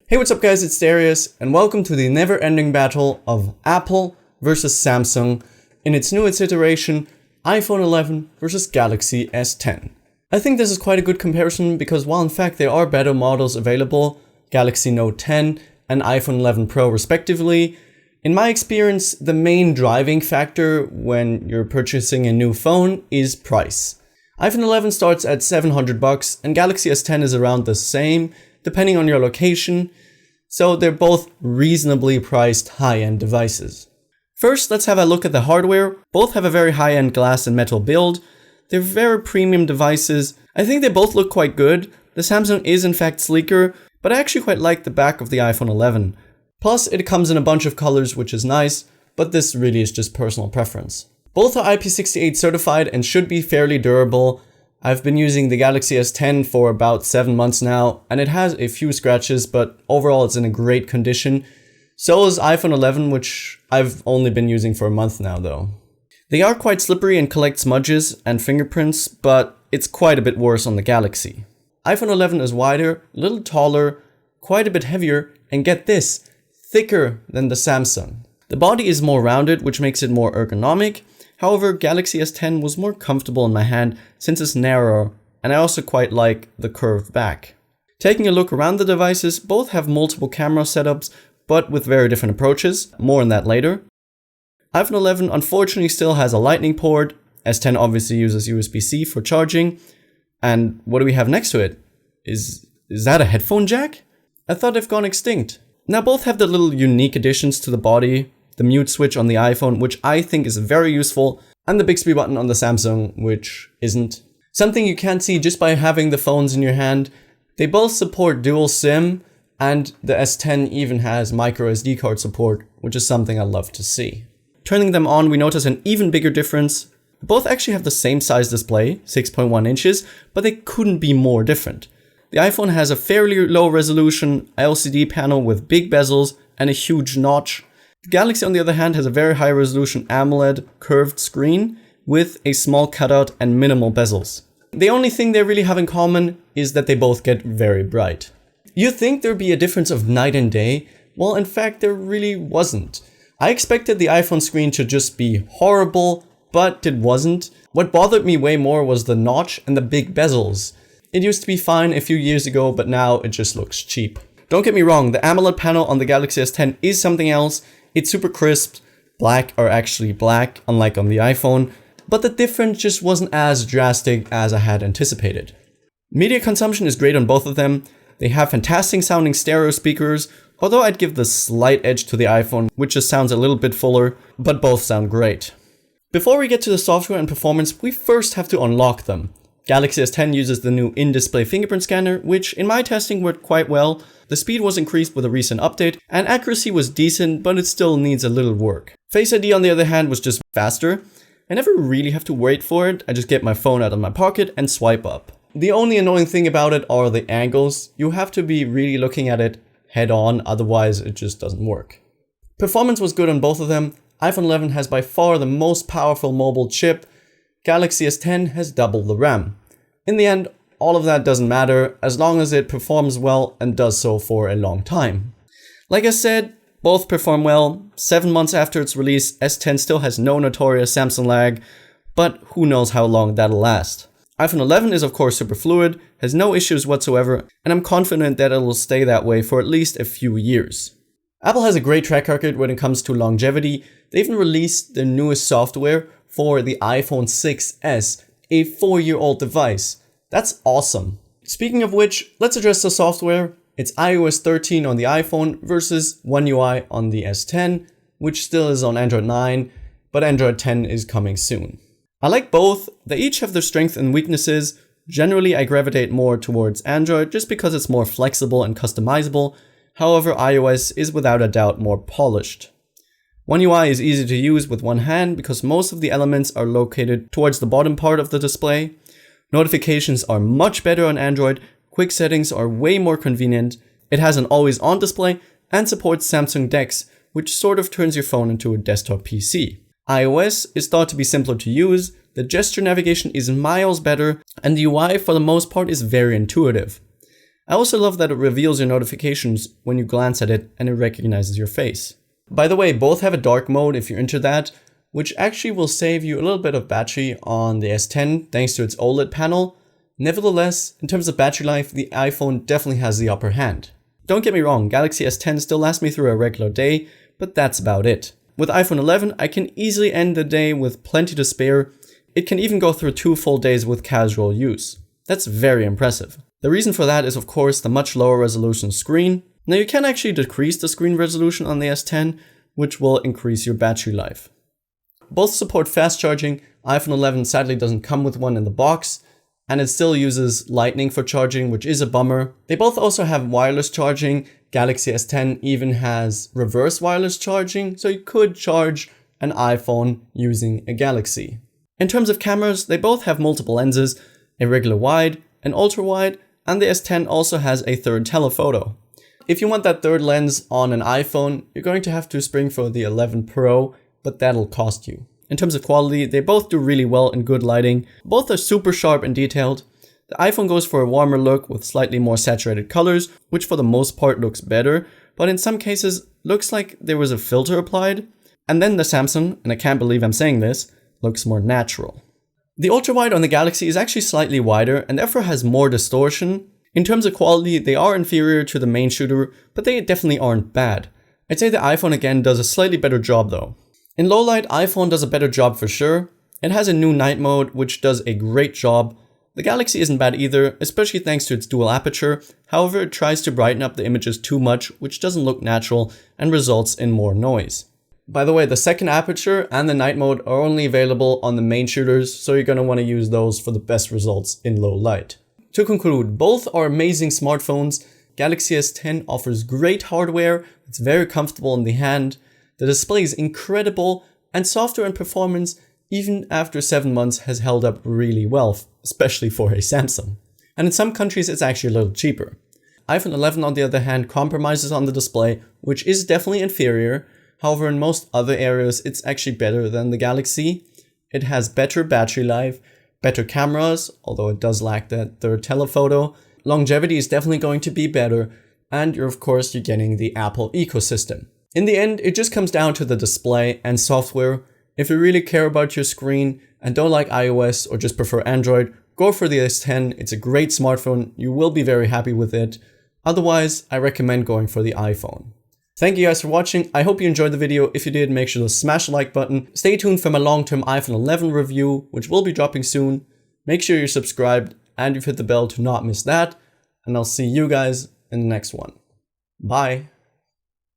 Hey, what's up guys, it's Darius, and welcome to the never-ending battle of Apple versus Samsung in its newest iteration, iPhone 11 versus Galaxy S10. I think this is quite a good comparison because while in fact there are better models available, Galaxy Note 10 and iPhone 11 Pro respectively, in my experience, the main driving factor when you're purchasing a new phone is price. iPhone 11 starts at $700 and Galaxy S10 is around the same, depending on your location, so they're both reasonably priced high-end devices. First, let's have a look at the hardware. Both have a very high-end glass and metal build. They're very premium devices. I think they both look quite good. The Samsung is in fact sleeker, but I actually quite like the back of the iPhone 11. Plus, it comes in a bunch of colors, which is nice, but this really is just personal preference. Both are IP68 certified and should be fairly durable. I've been using the Galaxy S10 for about 7 months now, and it has a few scratches, but overall it's in a great condition. So is iPhone 11, which I've only been using for a month now though. They are quite slippery and collect smudges and fingerprints, but it's quite a bit worse on the Galaxy. iPhone 11 is wider, a little taller, quite a bit heavier, and get this, thicker than the Samsung. The body is more rounded, which makes it more ergonomic. However, Galaxy S10 was more comfortable in my hand since it's narrower, and I also quite like the curved back. Taking a look around the devices, both have multiple camera setups, but with very different approaches. More on that later. iPhone 11 unfortunately still has a lightning port. S10 obviously uses USB-C for charging. And what do we have next to it? Is that a headphone jack? I thought they've gone extinct. Now both have the little unique additions to the body, the mute switch on the iPhone, which I think is very useful, and the Bixby button on the Samsung, which isn't. Something you can't see just by having the phones in your hand. They both support dual SIM, and the S10 even has micro SD card support, which is something I love to see. Turning them on, we notice an even bigger difference. Both actually have the same size display, 6.1 inches, but they couldn't be more different. The iPhone has a fairly low resolution LCD panel with big bezels and a huge notch. The Galaxy on the other hand has a very high resolution AMOLED curved screen with a small cutout and minimal bezels. The only thing they really have in common is that they both get very bright. You'd think there'd be a difference of night and day. Well, in fact, there really wasn't. I expected the iPhone screen to just be horrible, but it wasn't. What bothered me way more was the notch and the big bezels. It used to be fine a few years ago, but now it just looks cheap. Don't get me wrong, the AMOLED panel on the Galaxy S10 is something else. It's super crisp, black are actually black, unlike on the iPhone, but the difference just wasn't as drastic as I had anticipated. Media consumption is great on both of them. They have fantastic sounding stereo speakers, although I'd give the slight edge to the iPhone, which just sounds a little bit fuller, but both sound great. Before we get to the software and performance, we first have to unlock them. Galaxy S10 uses the new in-display fingerprint scanner, which in my testing worked quite well. The speed was increased with a recent update, and accuracy was decent, but it still needs a little work. Face ID on the other hand was just faster. I never really have to wait for it, I just get my phone out of my pocket and swipe up. The only annoying thing about it are the angles. You have to be really looking at it head on, otherwise it just doesn't work. Performance was good on both of them. iPhone 11 has by far the most powerful mobile chip. Galaxy S10 has double the RAM. In the end, all of that doesn't matter as long as it performs well and does so for a long time. Like I said, both perform well. 7 months after its release, S10 still has no notorious Samsung lag, but who knows how long that'll last. iPhone 11 is of course super fluid, has no issues whatsoever, and I'm confident that it will stay that way for at least a few years. Apple has a great track record when it comes to longevity. They even released the newest software for the iPhone 6s, a 4-year-old device. That's awesome. Speaking of which, let's address the software. It's iOS 13 on the iPhone versus One UI on the S10, which still is on Android 9, but Android 10 is coming soon. I like both. They each have their strengths and weaknesses. Generally, I gravitate more towards Android just because it's more flexible and customizable. However, iOS is without a doubt more polished. One UI is easy to use with one hand because most of the elements are located towards the bottom part of the display. Notifications are much better on Android, quick settings are way more convenient, it has an always on display, and supports Samsung DeX, which sort of turns your phone into a desktop PC. iOS is thought to be simpler to use, the gesture navigation is miles better, and the UI for the most part is very intuitive. I also love that it reveals your notifications when you glance at it and it recognizes your face. By the way, both have a dark mode if you're into that, which actually will save you a little bit of battery on the S10 thanks to its OLED panel. Nevertheless, in terms of battery life, the iPhone definitely has the upper hand. Don't get me wrong, Galaxy S10 still lasts me through a regular day, but that's about it. With iPhone 11, I can easily end the day with plenty to spare. It can even go through 2 full days with casual use. That's very impressive. The reason for that is of course the much lower resolution screen. Now you can actually decrease the screen resolution on the S10, which will increase your battery life. Both support fast charging. iPhone 11 sadly doesn't come with one in the box, and it still uses Lightning for charging, which is a bummer. They both also have wireless charging. Galaxy S10 even has reverse wireless charging, so you could charge an iPhone using a Galaxy. In terms of cameras, they both have multiple lenses, a regular wide, an ultra wide, and the S10 also has a third telephoto. If you want that third lens on an iPhone, you're going to have to spring for the 11 Pro, but that'll cost you. In terms of quality, they both do really well in good lighting. Both are super sharp and detailed. The iPhone goes for a warmer look with slightly more saturated colors, which for the most part looks better, but in some cases looks like there was a filter applied. And then the Samsung, and I can't believe I'm saying this, looks more natural. The ultra-wide on the Galaxy is actually slightly wider and therefore has more distortion. In terms of quality, they are inferior to the main shooter, but they definitely aren't bad. I'd say the iPhone again does a slightly better job though. In low light, iPhone does a better job for sure. It has a new night mode, which does a great job. The Galaxy isn't bad either, especially thanks to its dual aperture. However, it tries to brighten up the images too much, which doesn't look natural and results in more noise. By the way, the second aperture and the night mode are only available on the main shooters, so you're going to want to use those for the best results in low light. To conclude, both are amazing smartphones. Galaxy S10 offers great hardware, it's very comfortable in the hand. The display is incredible, and software and performance, even after 7 months, has held up really well, especially for a Samsung. And in some countries, it's actually a little cheaper. iPhone 11, on the other hand, compromises on the display, which is definitely inferior. However, in most other areas, it's actually better than the Galaxy. It has better battery life, better cameras, although it does lack that third telephoto. Longevity is definitely going to be better, and you're getting the Apple ecosystem. In the end, it just comes down to the display and software. If you really care about your screen and don't like iOS or just prefer Android, go for the S10. It's a great smartphone. You will be very happy with it. Otherwise, I recommend going for the iPhone. Thank you guys for watching. I hope you enjoyed the video. If you did, make sure to smash the like button. Stay tuned for my long-term iPhone 11 review, which will be dropping soon. Make sure you're subscribed and you've hit the bell to not miss that. And I'll see you guys in the next one. Bye.